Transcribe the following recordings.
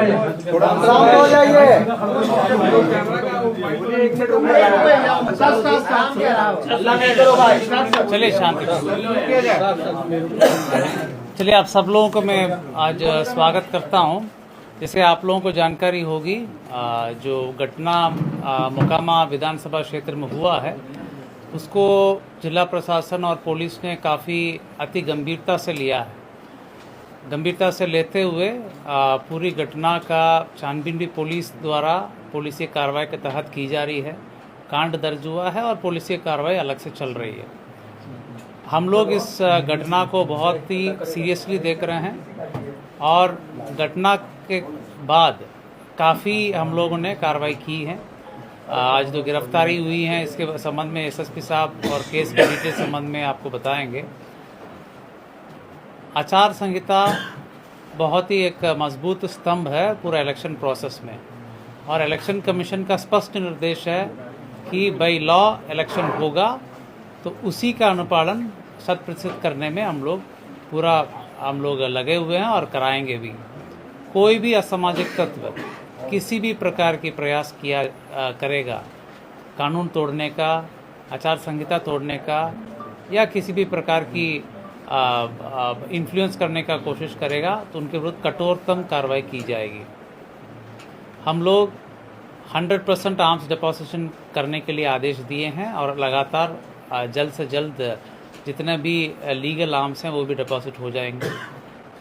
हो जाइए। चलिए शांति। चलिए आप सब लोगों को मैं आज स्वागत करता हूं। जैसे आप लोगों को जानकारी होगी, जो घटना मोकामा विधानसभा क्षेत्र में हुआ है उसको जिला प्रशासन और पुलिस ने काफ़ी अति गंभीरता से लिया है। गंभीरता से लेते हुए पूरी घटना का छानबीन भी पुलिस द्वारा पुलिसी कार्रवाई के तहत की जा रही है। कांड दर्ज हुआ है और पुलिसी कार्रवाई अलग से चल रही है। हम लोग इस घटना को बहुत ही सीरियसली देख रहे हैं और घटना के बाद काफ़ी हम लोगों ने कार्रवाई की है। आज जो गिरफ्तारी हुई है इसके संबंध में एसएसपी साहब और केस के डिटेल संबंध में आपको बताएंगे। आचार संहिता बहुत ही एक मजबूत स्तंभ है पूरा इलेक्शन प्रोसेस में, और इलेक्शन कमीशन का स्पष्ट निर्देश है कि बाई लॉ इलेक्शन होगा तो उसी का अनुपालन 100% करने में हम लोग लगे हुए हैं और कराएंगे भी। कोई भी असामाजिक तत्व किसी भी प्रकार की प्रयास करेगा कानून तोड़ने का, आचार संहिता तोड़ने का या किसी भी प्रकार की इन्फ्लुएंस करने का कोशिश करेगा तो उनके विरुद्ध कठोरतम कार्रवाई की जाएगी। हम लोग 100% आर्म्स डिपोजिशन करने के लिए आदेश दिए हैं और लगातार जल्द से जल्द जितने भी लीगल आर्म्स हैं वो भी डिपॉजिट हो जाएंगे।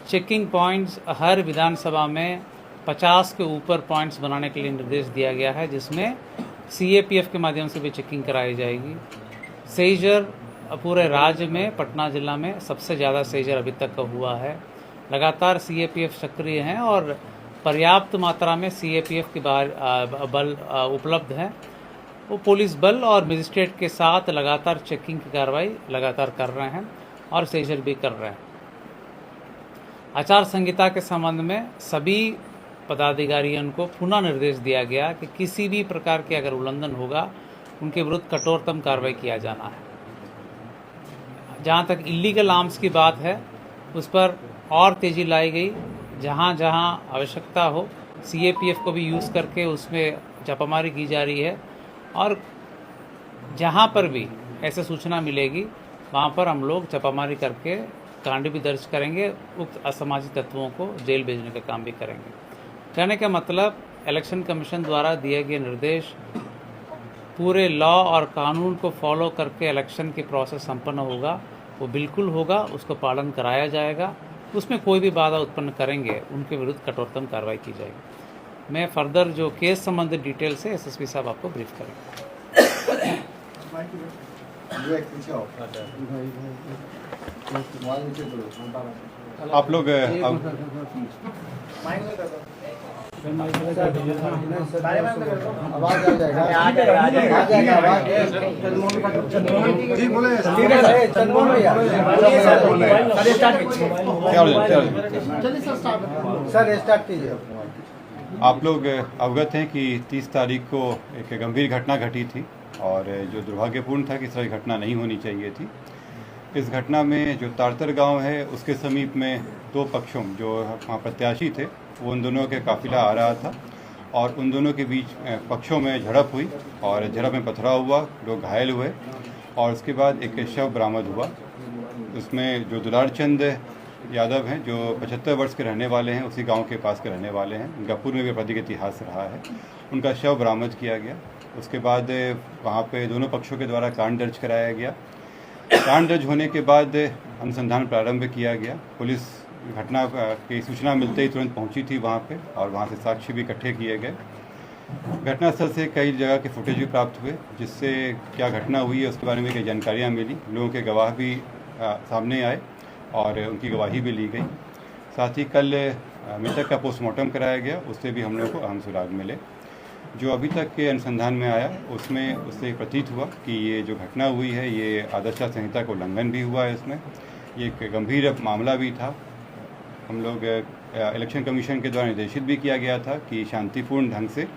चेकिंग पॉइंट्स हर विधानसभा में 50 के ऊपर पॉइंट्स बनाने के लिए निर्देश दिया गया है, जिसमें सीएपीएफ के माध्यम से भी चेकिंग कराई जाएगी। सेजर पूरे राज्य में पटना जिला में सबसे ज़्यादा सेजर अभी तक का हुआ है। लगातार सीएपीएफ सक्रिय हैं और पर्याप्त मात्रा में सीएपीएफ की बल उपलब्ध है। वो पुलिस बल और मजिस्ट्रेट के साथ लगातार चेकिंग की कार्रवाई लगातार कर रहे हैं और सेजर भी कर रहे हैं। आचार संहिता के संबंध में सभी पदाधिकारियों को पुनः निर्देश दिया गया कि किसी भी प्रकार के अगर उल्लंघन होगा उनके विरुद्ध कठोरतम कार्रवाई किया जाना है। जहाँ तक इलीगल आर्म्स की बात है उस पर और तेज़ी लाई गई। जहाँ जहाँ आवश्यकता हो सीएपीएफ को भी यूज़ करके उसमें छापामारी की जा रही है, और जहाँ पर भी ऐसे सूचना मिलेगी वहाँ पर हम लोग छापामारी करके कांड भी दर्ज करेंगे, उक्त असामाजिक तत्वों को जेल भेजने का काम भी करेंगे। कहने का मतलब इलेक्शन कमीशन द्वारा दिए गए निर्देश पूरे लॉ और कानून को फॉलो करके इलेक्शन की प्रोसेस संपन्न होगा, वो बिल्कुल होगा, उसको पालन कराया जाएगा। उसमें कोई भी बाधा उत्पन्न करेंगे उनके विरुद्ध कठोरतम कार्रवाई की जाएगी। मैं फर्दर जो केस संबंधित डिटेल से एसएसपी साहब आपको ब्रीफ करेंगे। आप लोग आवाज आ जाएगा। जी बोले सर स्टार्ट कीजिए। आप लोग अवगत हैं कि 30 तारीख को एक गंभीर घटना घटी थी और जो दुर्भाग्यपूर्ण था कि इस तरह की घटना नहीं होनी चाहिए थी। इस घटना में जो तारतर गांव है उसके समीप में दो पक्षों जो वहाँ प्रत्याशी थे वो उन दोनों के काफिला आ रहा था और उन दोनों के बीच पक्षों में झड़प हुई और झड़प में पथराव हुआ, लोग घायल हुए और उसके बाद एक शव बरामद हुआ। उसमें जो दुलार चंद यादव हैं जो 75 वर्ष के रहने वाले हैं, उसी गांव के पास के रहने वाले हैं, उनका पूर्व में भी आपराधिक इतिहास रहा है, उनका शव बरामद किया गया। उसके बाद वहाँ पे दोनों पक्षों के द्वारा कांड दर्ज कराया गया। कांड दर्ज होने के बाद अनुसंधान प्रारंभ किया गया। पुलिस घटना की सूचना मिलते ही तुरंत पहुंची थी वहाँ पे और वहाँ से साक्ष्य भी इकट्ठे किए गए। घटनास्थल से कई जगह के फुटेज भी प्राप्त हुए जिससे क्या घटना हुई है उसके बारे में कई जानकारियाँ मिली। लोगों के गवाह भी सामने आए और उनकी गवाही भी ली गई। साथ ही कल मृतक का पोस्टमार्टम कराया गया, उससे भी हम लोगों को अहम सुराग मिले। जो अभी तक के अनुसंधान में आया उसमें उससे प्रतीत हुआ कि ये जो घटना हुई है ये आदर्श संहिता का उल्लंघन भी हुआ है। इसमें ये एक गंभीर मामला भी था। हम लोग इलेक्शन कमीशन के द्वारा निर्देशित भी किया गया था कि शांतिपूर्ण ढंग से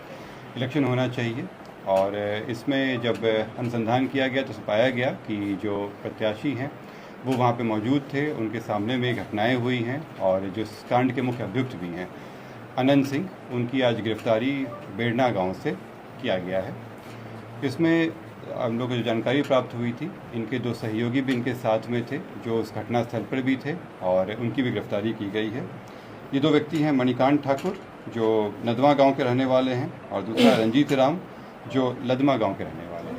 इलेक्शन होना चाहिए और इसमें जब अनुसंधान किया गया तो पाया गया कि जो प्रत्याशी हैं वो वहाँ पे मौजूद थे, उनके सामने में घटनाएं हुई हैं और जो कांड के मुख्य अभियुक्त भी हैं अनंत सिंह, उनकी आज गिरफ्तारी बेड़ना गांव से किया गया है। इसमें हम लोग को जो जानकारी प्राप्त हुई थी, इनके 2 सहयोगी भी इनके साथ में थे जो उस घटना स्थल पर भी थे और उनकी भी गिरफ्तारी की गई है। ये 2 व्यक्ति हैं मणिकांत ठाकुर जो नदवा गांव के रहने वाले हैं और दूसरा रंजीत राम जो लदमा गांव के रहने वाले हैं।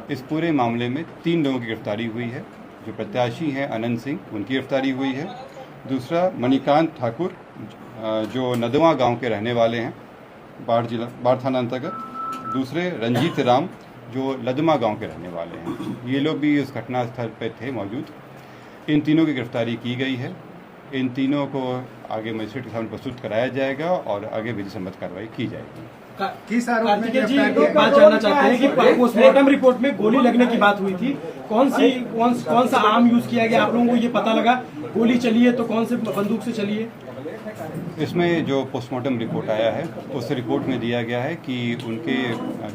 इस पूरे मामले में 3 लोगों की गिरफ्तारी हुई है। जो प्रत्याशी हैं अनंत सिंह, उनकी गिरफ्तारी हुई है। दूसरा मणिकांत ठाकुर जो नदवा गांव के रहने वाले हैं, बाढ़ थाना अंतर्गत। दूसरे रंजीत राम जो लदमा गांव के रहने वाले हैं। ये लोग भी उस घटना स्थल पर थे मौजूद। इन तीनों की गिरफ्तारी की गई है। इन तीनों को आगे मजिस्ट्रेट के सामने प्रस्तुत कराया जाएगा और आगे विधि सम्मत कार्रवाई की जाएगी। किस आरोप में गिरफ्तार किया? बात जानना चाहते हैं कि पोस्टमार्टम रिपोर्ट में गोली लगने की बात हुई थी। कौन सा आर्म यूज किया गया? आप लोगों को ये पता लगा गोली चली है तो कौन से बंदूक से चली है? इसमें जो पोस्टमार्टम रिपोर्ट आया है उस रिपोर्ट में दिया गया है कि उनके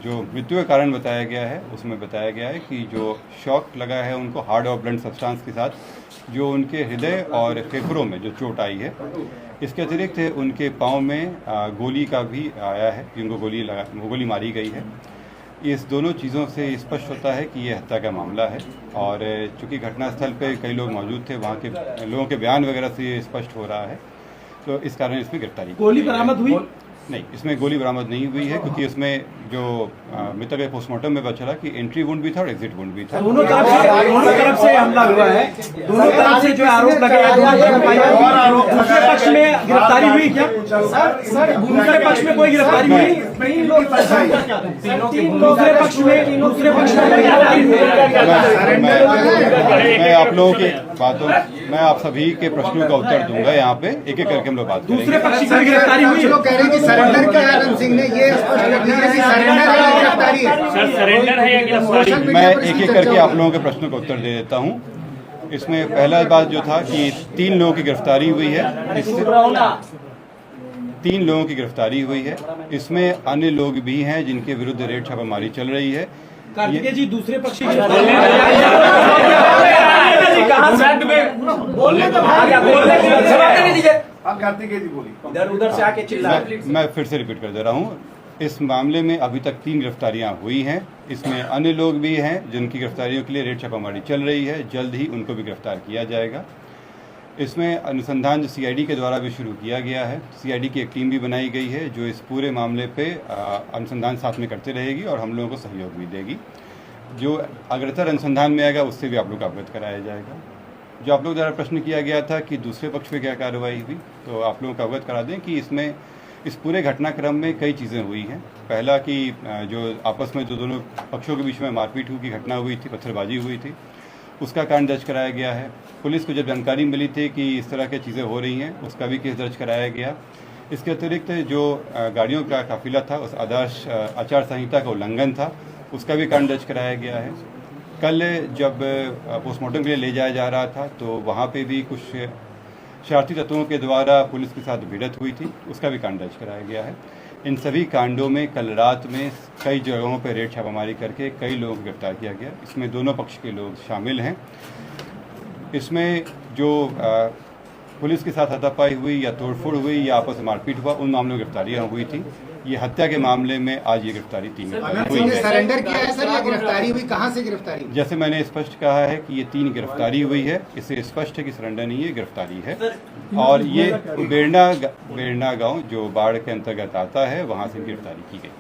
जो मृत्यु का कारण बताया गया है उसमें बताया गया है कि जो शॉक लगा है उनको हार्ड और ब्लंट सब्सटेंस के साथ जो उनके हृदय और फेफड़ों में जो चोट आई है। इसके अतिरिक्त उनके पाँव में गोली का भी आया है, जिनको गोली मारी गई है। इस दोनों चीज़ों से स्पष्ट होता है कि ये हत्या का मामला है और चूंकि घटनास्थल पे कई लोग मौजूद थे, वहाँ के लोगों के बयान वगैरह से ये स्पष्ट हो रहा है, तो इस कारण इसमें गिरफ्तारी। गोली बरामद हुई? नहीं, इसमें गोली बरामद नहीं हुई है क्योंकि इसमें जो मृतक के पोस्टमार्टम में बचा कि एंट्री वुंड भी था और एग्जिट वुंड भी था। दोनों तरफ से हमला हुआ है, दोनों तरफ से जो आरोप लगे हैं। दूसरे पक्ष में गिरफ्तारी हुई क्या? दूसरे पक्ष में कोई गिरफ्तारी हुई? दूसरे पक्ष में गिरफ्तारी हुई? मैं आप लोगों की बातों, मैं आप सभी के प्रश्नों का उत्तर दूंगा। यहाँ पे एक एक करके हम लोग बात करेंगे। दूसरे पक्ष की गिरफ्तारी हुई? लोग कह रहे हैं कि सरेंडर किया है अनंत सिंह ने, ये स्पष्ट कर दिया कि सरेंडर है या गिरफ्तारी है? सर सरेंडर है या गिरफ्तारी? मैं एक एक करके आप लोगों के प्रश्नों का उत्तर दे देता हूँ। इसमें पहला बात जो था कि 3 लोगों की गिरफ्तारी हुई है। इससे 3 लोगों की गिरफ्तारी हुई है। इसमें अन्य लोग भी हैं जिनके विरुद्ध रेड छापामारी चल रही है। कार्तिकेय जी, दूसरे पक्ष की उधर से आके चिल्ला। मैं फिर से रिपीट कर दे रहा हूँ। इस मामले में अभी तक 3 गिरफ्तारियां हुई हैं। इसमें अन्य लोग भी हैं जिनकी गिरफ्तारियों के लिए रेड छापामारी चल रही है। जल्द ही उनको भी गिरफ्तार किया जाएगा। इसमें अनुसंधान जो सीआईडी के द्वारा भी शुरू किया गया है, सीआईडी की एक टीम भी बनाई गई है जो इस पूरे मामले पे अनुसंधान साथ में करते रहेगी और हम लोगों को सहयोग भी देगी। जो अग्रतर अनुसंधान में आएगा उससे भी आप लोग को अवगत कराया जाएगा। जो आप लोग द्वारा प्रश्न किया गया था कि दूसरे पक्ष पे क्या कार्रवाई हुई, तो आप लोगों को अवगत करा दें कि इसमें इस पूरे घटनाक्रम में कई चीज़ें हुई हैं। पहला कि जो आपस में जो दोनों पक्षों के बीच में मारपीट की घटना हुई थी, पत्थरबाजी हुई थी, उसका कारण दर्ज कराया गया है। पुलिस को जब जानकारी मिली थी कि इस तरह की चीज़ें हो रही हैं, उसका भी केस दर्ज कराया गया। इसके अतिरिक्त जो गाड़ियों का काफिला था, उस आदर्श आचार संहिता का उल्लंघन था, उसका भी कारण दर्ज कराया गया है। कल जब पोस्टमार्टम के लिए ले जाया जा रहा था तो वहाँ पे भी कुछ शरारती तत्वों के द्वारा पुलिस के साथ भिड़ंत हुई थी, उसका भी कांड दर्ज कराया गया है। इन सभी कांडों में कल रात में कई जगहों पर रेड छापामारी करके कई लोगों को गिरफ्तार किया गया। इसमें दोनों पक्ष के लोग शामिल हैं। इसमें जो पुलिस के साथ हाथापाई हुई या तोड़फोड़ हुई या आपस में मारपीट हुआ, उन मामलों में गिरफ्तारियां हुई थी। ये हत्या के मामले में आज ये गिरफ्तारी 3 हुई है। सरेंडर किया है सर या गिरफ्तारी हुई? कहाँ से गिरफ्तारी? जैसे मैंने स्पष्ट कहा है कि ये 3 गिरफ्तारी हुई है। इससे स्पष्ट है कि सरेंडर नहीं है, गिरफ्तारी है। और ये बेड़ना गांव जो बाढ़ के अंतर्गत आता है, वहां से गिरफ्तारी की गई।